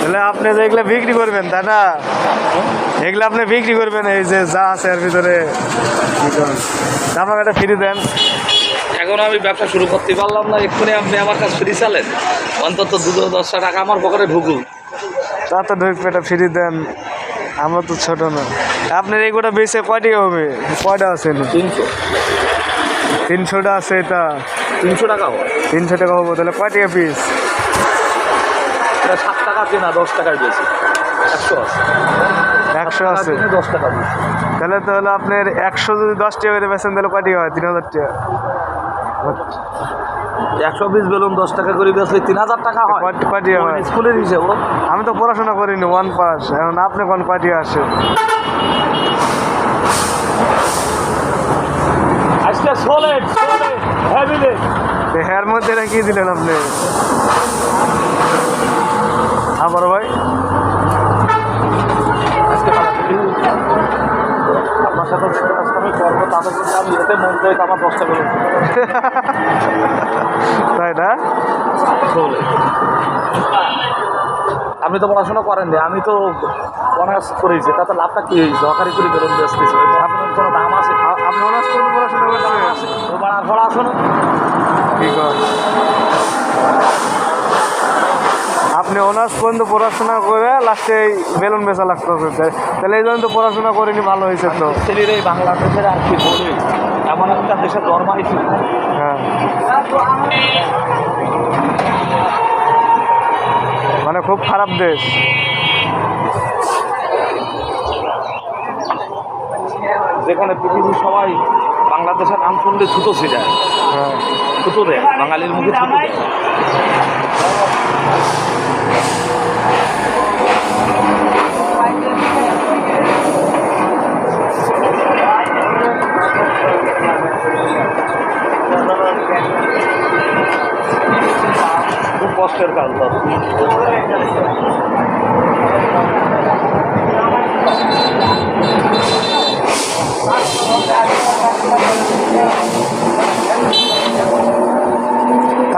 তাহলে আপনি যে এগুলো বিক্রি করবেন তাই না? এগুলো আপনি বিক্রি করবেন, এই যে যা আছে এর ভিতরে আমাকে একটা ফ্রি দেন। এখন আমি ব্যবসা শুরু করতে পারলাম না, এক্ষুনি আপনি আমার কাছে ফ্রি চালেন, অন্তত 2-10 টাকা আমার পকেটে ঢুকুক। তা তো ঢুকবে, এটা ফ্রি দেন। আমরা তো ছোট না। আপনার এইগুলো বেশি কয় টাকা হবে? কয়টা আছে? 300। 300টা আছে। এটা 300 টাকা হবে। 300 টাকা হবো। তাহলে কয় টাকা পিস? এটা 7 টাকা কেনা, 10 টাকার বেশি। 100 আছে। 100 আছে। 10 টাকা বেশি। তাহলে আপনার 100 যদি 10 টাকা করে বেচেন তাহলে কয় টাকা হয়? 3000 টাকা। 120 বেলুন 10 টাকা করে বেচলে 3000 টাকা হয়। কয় টাকা হয়? স্কুলের হিসেব। আমি তো পড়াশোনা করিনি, 1 পাস। এখন আপনি কোন কয় টাকা আসে? আজকে সলিড হেভি হেয়ার মধ্যে এটা কি দিলেন আপনি? আবার ভাই আপনার সাথে আমি করবো, তাদের যদি আমি এতে মন দেয় আমার 10 টাকা বেলুন তাই না? আপনি তো পড়াশোনা করেননি, আমি তো অনার্স করেছি, তাতে লাভটা কি হয়েছে? হকারি করে বেরোন বেসতেছি, আপনার কোনো দাম আছে? আপনি অনার্স করে পড়াশোনা করছেন? ও বাড়ার পড়া আসো না কি কর? আপনি অনার্স পর্যন্ত পড়াশোনা করে লাস্টে বেলুন বেচা লাগতেছে, তাহলে এই জন্য তো পড়াশোনা করিনি, ভালো হয়েছে তো। ছেলের এই বাংলাদেশের আর কি বলি, এমন একটা দেশে জন্মাইছি। হ্যাঁ, মানে খুব খারাপ দেশ। যেখানে পৃথিবীর সবাই বাংলাদেশের নাম শুনলে ছুতো ছিল। হ্যাঁ, ছুতো দেয়, বাঙালির মুখে ছুতো দেয়। খুব কষ্টের কাজ।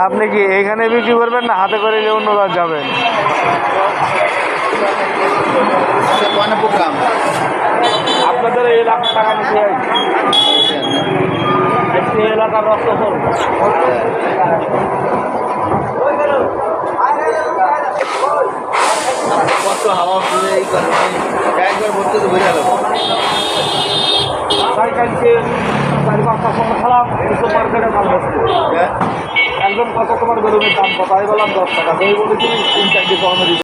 আপনি কি এইখানে বিক্রি করবেন না হাতে করে নিয়ে অন্য জায়গায় যাবেন? আপনাদের এই এলাকার টাকা নিতে একটি এলাকার রক্ত কত হাওয়া ঘুরে এই একবার ভর্তি তো বেরিয়ে গেল। কালকে 4-5টার সময় খেলাম, দুশো মার্কেটে দাম বসছে। একজন কত তোমার বেলুনের দাম কত? আমি বললাম 10 টাকা। সেই বলেছি 3-4 কমে দিতে।